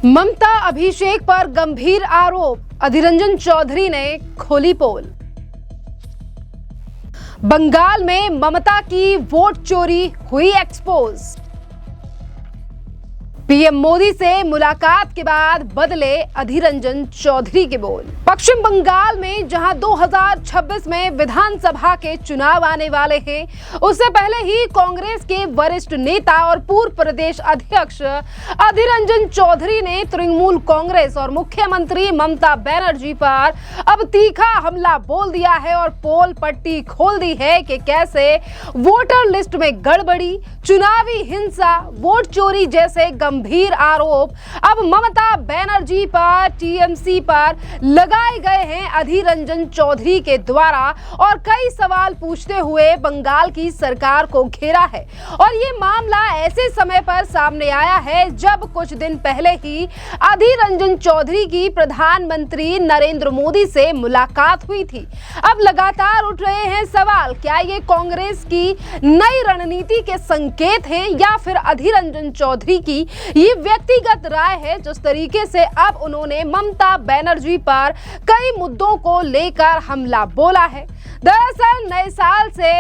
ममता अभिषेक पर गंभीर आरोप, अधीर रंजन चौधरी ने खोली पोल। बंगाल में ममता की वोट चोरी हुई एक्सपोज। पीएम मोदी से मुलाकात के बाद बदले अधीर रंजन चौधरी के बोल। पश्चिम बंगाल में जहां 2026 में विधानसभा के चुनाव आने वाले हैं, उससे पहले ही कांग्रेस के वरिष्ठ नेता और पूर्व प्रदेश अध्यक्ष अधीर रंजन चौधरी ने तृणमूल कांग्रेस और मुख्यमंत्री ममता बनर्जी पर अब तीखा हमला बोल दिया है और पोल पट्टी खोल दी है कि कैसे वोटर लिस्ट में गड़बड़ी, चुनावी हिंसा, वोट चोरी जैसे गंभीर आरोप अब ममता बनर्जी पर, टीएमसी पर लगाए गए हैं अधीर रंजन चौधरी के द्वारा और कई सवाल पूछते हुए बंगाल की सरकार को घेरा है। और ये मामला ऐसे समय पर सामने आया है जब कुछ दिन पहले ही अधीर रंजन चौधरी की प्रधानमंत्री नरेंद्र मोदी से मुलाकात हुई थी। अब लगातार उठ रहे हैं सवाल, क्या ये कांग्रेस की नई रणनीति के संकेत हैं या फिर अधीर रंजन चौधरी की ये व्यक्तिगत राय है। जिस तरीके से अब उन्होंने ममता बनर्जी पर कई मुद्दों को लेकर हमला बोला है। दरअसल नए साल से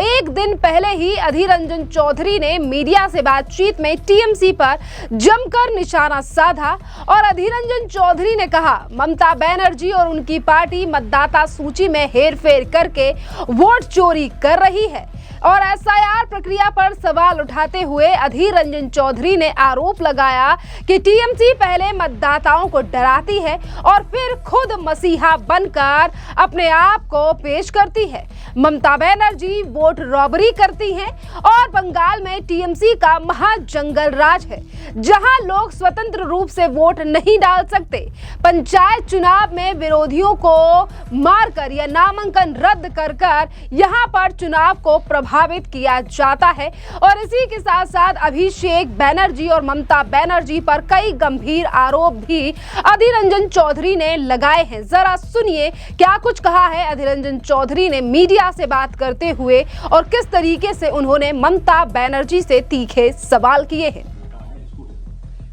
एक दिन पहले ही अधीर रंजन चौधरी ने मीडिया से बातचीत में टीएमसी पर जमकर निशाना साधा और अधीर रंजन चौधरी ने कहा, ममता बनर्जी और उनकी पार्टी मतदाता सूची में हेरफेर करके वोट चोरी कर रही है। और एसआईआर प्रक्रिया पर सवाल उठाते हुए अधीर रंजन चौधरी ने आरोप लगाया कि टीएमसी पहले मतदाताओं को डराती है और फिर खुद मसीहा बनकर अपने आप को पेश करती है। ममता बनर्जी वोट रॉबरी करती हैं और बंगाल में टीएमसी का महाजंगल राज है, जहां लोग स्वतंत्र रूप से वोट नहीं डाल सकते। पंचायत चुनाव में विरोधियों को मारकर या नामांकन रद्द कर यहां पर चुनाव को प्रभावित किया जाता है। और इसी के साथ साथ अभिषेक बनर्जी और ममता बनर्जी पर कई गंभीर आरोप भी अधीर रंजन चौधरी ने लगाए हैं। जरा सुनिए क्या कुछ कहा है अधीर रंजन चौधरी ने मीडिया से बात करते हुए और किस तरीके से उन्होंने ममता बनर्जी से तीखे सवाल किए हैं।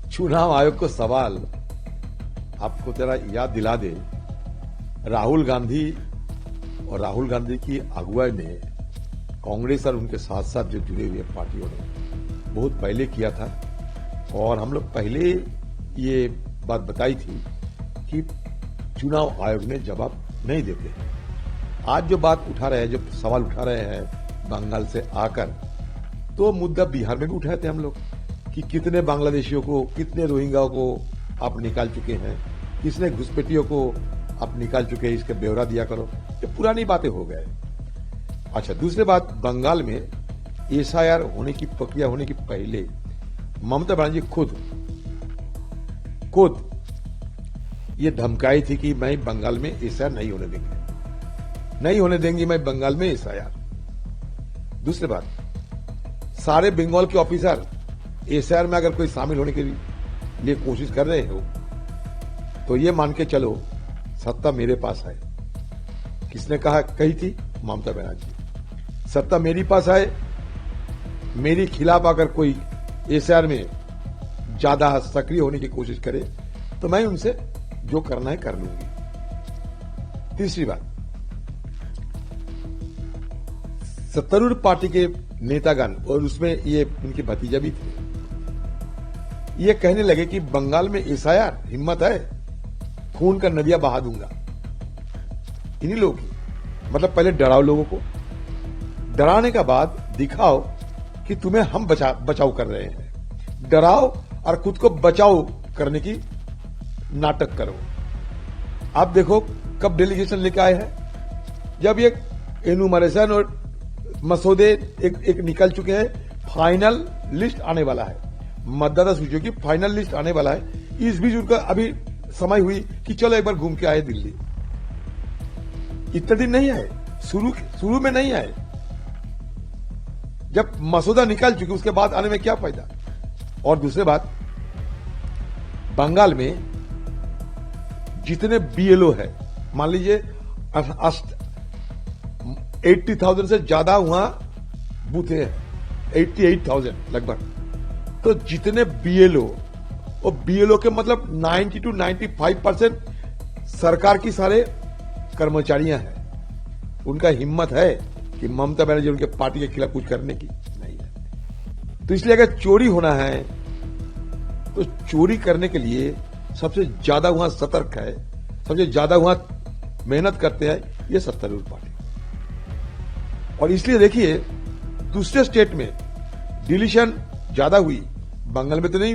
चुनाव आयोग को सवाल आपको जरा याद दिला दे, राहुल गांधी और राहुल गांधी की अगुवाई में कांग्रेस और उनके साथ साथ जो जुड़े हुए पार्टियों ने बहुत पहले किया था और हम लोग पहले ये बात बताई थी कि चुनाव आयोग ने जवाब नहीं देते हैं। आज जो बात उठा रहे हैं, जो सवाल उठा रहे हैं बंगाल से आकर, तो मुद्दा बिहार में भी उठाए थे हम लोग कि कितने बांग्लादेशियों को, कितने रोहिंग्याओं को आप निकाल चुके हैं, किसने घुसपैठियों को आप निकाल चुके हैं, इसका ब्यौरा दिया करो। ये पुरानी बातें हो गए। अच्छा, दूसरी बात, बंगाल में एसआईआर होने की प्रक्रिया होने की पहले ममता बनर्जी खुद ये धमकाई थी कि मैं बंगाल में एसआईआर नहीं होने देंगी मैं बंगाल में एसआईआर। दूसरी बात, सारे बंगाल के ऑफिसर एसआईआर में अगर कोई शामिल होने के लिए कोशिश कर रहे हो तो ये मान के चलो सत्ता मेरे पास है। किसने कही थी? ममता बनर्जी। सत्ता मेरे पास है, मेरे खिलाफ अगर कोई एसआईआर में ज्यादा सक्रिय होने की कोशिश करे तो मैं उनसे जो करना है कर लूंगी। तीसरी बात, सत्तारूढ़ पार्टी के नेतागण और उसमें ये उनके भतीजा भी थे, ये कहने लगे कि बंगाल में एसआईआर, हिम्मत है, खून का नदियां बहा दूंगा। इन्हीं लोगों की, मतलब पहले डराओ लोगों को, डराने का बाद दिखाओ कि तुम्हें हम बचाव कर रहे हैं। डराओ और खुद को बचाओ करने की नाटक करो। आप देखो कब डेलीगेशन लेके आए हैं, जब ये एनुमरेशन और मसौदे एक निकल चुके हैं, फाइनल लिस्ट आने वाला है, मतदाता सूचियों की फाइनल लिस्ट आने वाला है। इस बीच उनका अभी समय हुई कि चलो एक बार घूम के आए दिल्ली। इतने दिन नहीं आए, शुरू में नहीं आए। जब मसौदा निकल चुके उसके बाद आने में क्या फायदा। और दूसरी बात, बंगाल में जितने बीएलओ है, मान लीजिए 80,000 से ज्यादा वहां बूथे हैं, 88,000 लगभग। तो जितने बीएलओ और बीएलओ के मतलब 90 to 95% सरकार की सारे कर्मचारियां हैं। उनका हिम्मत है कि ममता बनर्जी उनके पार्टी के खिलाफ कुछ करने की नहीं है। तो इसलिए अगर चोरी होना है तो चोरी करने के लिए सबसे ज्यादा वहां सतर्क है, सबसे ज्यादा वहां मेहनत करते हैं ये सत्तारूढ़ पार्टी। और इसलिए देखिए दूसरे स्टेट में डिलीशन ज्यादा हुई, बंगाल में तो नहीं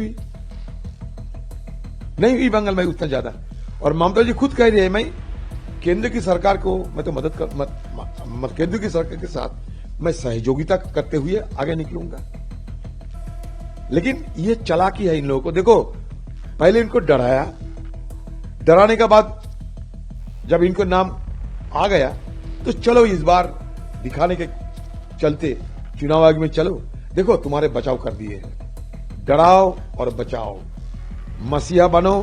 हुई बंगाल में उतना ज्यादा। और ममता जी खुद कह रही है मैं केंद्र की सरकार को मैं तो मदद कर केंद्र की सरकार के साथ मैं सहयोगिता करते हुए आगे निकलूंगा। लेकिन ये चालाकी है इन लोगों को। देखो पहले इनको डराया, डराने के बाद जब इनको नाम आ गया तो चलो इस बार दिखाने के चलते चुनाव आयोग में चलो, देखो तुम्हारे बचाव कर दिए हैं। डराओ और बचाओ, मसीहा बनो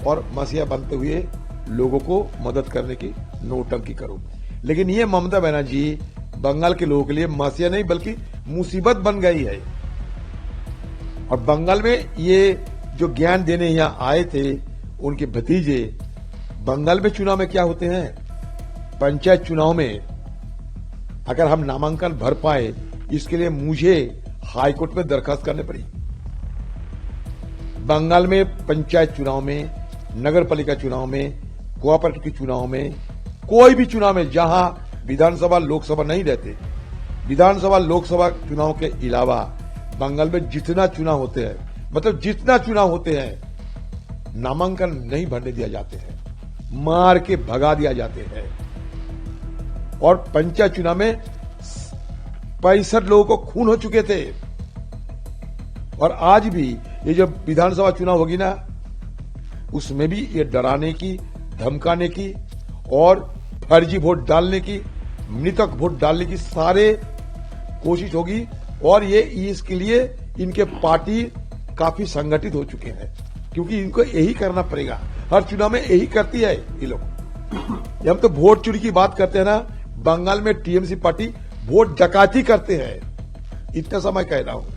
और मसीहा बनते हुए लोगों को मदद करने की नौटंकी करो। लेकिन ये ममता बनर्जी बंगाल के लोगों के लिए मसीहा नहीं बल्कि मुसीबत बन गई है। और बंगाल में ये जो ज्ञान देने यहां आए थे उनके भतीजे, बंगाल में चुनाव में क्या होते हैं, पंचायत चुनाव में अगर हम नामांकन भर पाए इसके लिए मुझे हाईकोर्ट में दरखास्त करनी पड़ी। बंगाल में पंचायत चुनाव में, नगर पालिका चुनाव में, कोऑपरेटिव के चुनाव में, कोई भी चुनाव में जहां विधानसभा लोकसभा नहीं रहते, विधानसभा लोकसभा चुनाव के अलावा बंगाल में जितना चुनाव होते हैं, मतलब जितना चुनाव होते हैं नामांकन नहीं भरने दिया जाते हैं, मार के भगा दिया जाते हैं। और पंचायत चुनाव में 65 लोगों को खून हो चुके थे। और आज भी ये जो विधानसभा चुनाव होगी ना उसमें भी ये डराने की, धमकाने की और फर्जी वोट डालने की, मृतक वोट डालने की सारे कोशिश होगी। और ये इसके लिए इनके पार्टी काफी संगठित हो चुके हैं क्योंकि इनको यही करना पड़ेगा। हर चुनाव में यही करती है ये लोग। हम तो वोट चोरी की बात करते हैं ना, बंगाल में टीएमसी पार्टी वोट डकैती करते हैं, इतना समय कह रहा हूं।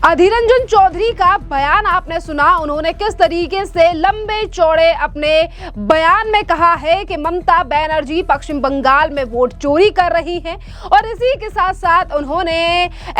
अधीर रंजन चौधरी का बयान आपने सुना, उन्होंने किस तरीके से लंबे चौड़े अपने बयान में कहा है कि ममता बनर्जी पश्चिम बंगाल में वोट चोरी कर रही हैं। और इसी के साथ साथ उन्होंने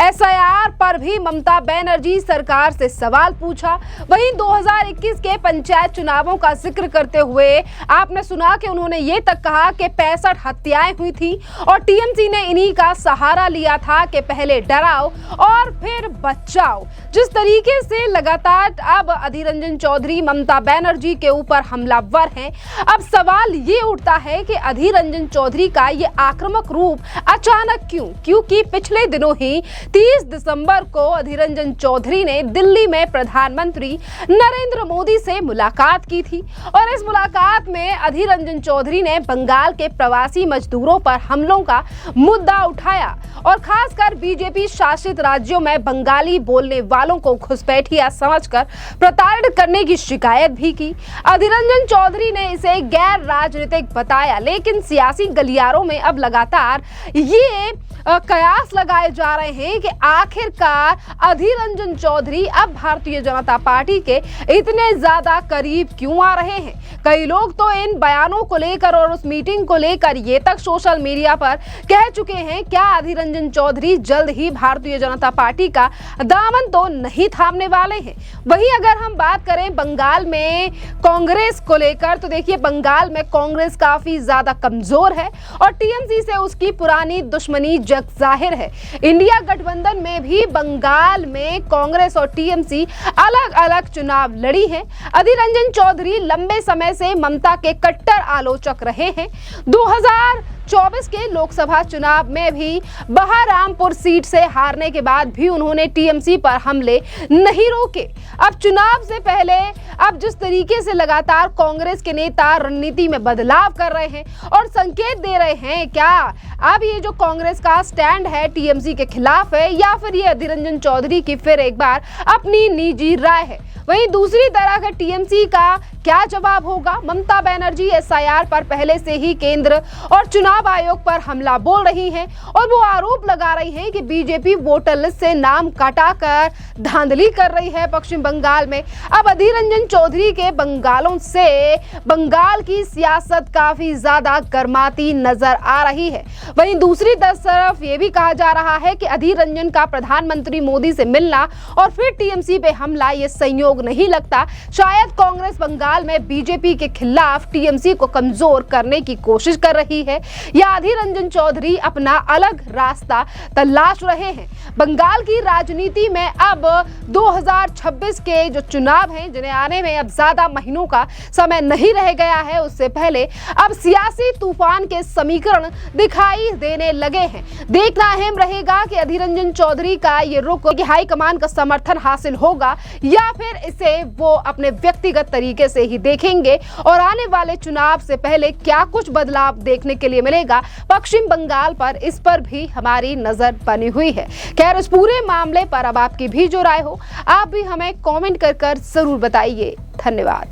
एसआईआर पर भी ममता बनर्जी सरकार से सवाल पूछा। वहीं 2021 के पंचायत चुनावों का जिक्र करते हुए आपने सुना कि उन्होंने ये तक कहा कि 65 हत्याएं हुई थी और टीएमसी ने इन्हीं का सहारा लिया था कि पहले डराओ और फिर बचाओ। जिस तरीके से लगातार अब अधीर रंजन चौधरी ममता बनर्जी के ऊपर हमलावर हैं, अब सवाल ये उठता है कि अधीर रंजन चौधरी का ये आक्रामक रूप अचानक क्यों? क्योंकि पिछले दिनों ही 30 दिसंबर को अधीर रंजन चौधरी ने दिल्ली में प्रधानमंत्री नरेंद्र मोदी से मुलाकात की थी। और इस मुलाकात में अधीर रंजन चौधरी ने बंगाल के प्रवासी मजदूरों पर हमलों का मुद्दा उठाया और खासकर बीजेपी शासित राज्यों में बंगाली बोलने वालों को घुसपैठिया समझकर प्रताड़ित करने की शिकायत भी की। अधीर रंजन चौधरी ने इसे गैर राजनीतिक बताया, लेकिन सियासी गलियारों में अब लगातार ये कयास लगाए जा रहे हैं कि आखिरकार अधीर रंजन चौधरी अब भारतीय जनता पार्टी के इतने ज्यादा करीब क्यों आ रहे हैं। कई लोग तो इन बयानों को लेकर और उस मीटिंग को लेकर ये तक सोशल मीडिया पर कह चुके हैं, क्या अधीर रंजन चौधरी जल्द ही भारतीय जनता पार्टी का दामन तो नहीं थामने वाले हैं। वहीं अगर हम बात करें बंगाल में कांग्रेस को लेकर, तो देखिए बंगाल में कांग्रेस काफी ज्यादा कमजोर है और टीएमसी से उसकी पुरानी दुश्मनी जग जाहिर है। इंडिया गठबंधन में भी बंगाल में कांग्रेस और टीएमसी अलग अलग चुनाव लड़ी हैं। अधीर रंजन चौधरी लंबे समय से ममता के कट्टर आलोचक रहे हैं। 2024 के लोकसभा चुनाव में भी बहरामपुर सीट से हारने के बाद भी उन्होंने टीएमसी पर हमले नहीं रोके। अब चुनाव से पहले अब जिस तरीके से लगातार कांग्रेस के नेता रणनीति में बदलाव कर रहे हैं और संकेत दे रहे हैं, क्या अब ये जो कांग्रेस का स्टैंड है टीएमसी के खिलाफ है या फिर ये अधीर रंजन चौधरी की फिर एक बार अपनी निजी राय है। वहीं दूसरी तरह का टीएमसी का क्या जवाब होगा? ममता बनर्जी एसआईआर पर पहले से ही केंद्र और चुनाव आयोग पर हमला बोल रही हैं और वो आरोप लगा रही हैं कि बीजेपी वोटर लिस्ट से नाम कटाकर धांधली कर रही है पश्चिम बंगाल में। अब अधीर रंजन चौधरी के बंगालों से बंगाल की सियासत काफी ज्यादा गर्माती नजर आ रही है। वहीं दूसरी तरफ ये भी कहा जा रहा है कि अधीर रंजन का प्रधानमंत्री मोदी से मिलना और फिर टीएमसी पे हमला ये संयोग नहीं लगता। शायद कांग्रेस बंगाल में बीजेपी के खिलाफ टीएमसी को कमजोर करने की कोशिश कर रही है या अधीर रंजन चौधरी अपना अलग रास्ता तलाश रहे हैं। बंगाल की राजनीति में अब 2026 के जो चुनाव हैं, जिन्हें आने में अब ज्यादा महीनों का समय नहीं रह गया है, उससे पहले अब सियासी तूफान के समीकरण दिखाई देने लगे हैं। देखना अहम रहेगा कि अधीर रंजन चौधरी का ये रुख हाईकमान का समर्थन हासिल होगा या फिर इसे वो अपने व्यक्तिगत तरीके से ही देखेंगे और आने वाले चुनाव से पहले क्या कुछ बदलाव देखने के लिए मिलेगा पश्चिम बंगाल पर, इस पर भी हमारी नजर बनी हुई है। खैर, इस पूरे मामले पर अब आपकी भी जो राय हो, आप भी हमें कमेंट कर जरूर बताइए। धन्यवाद।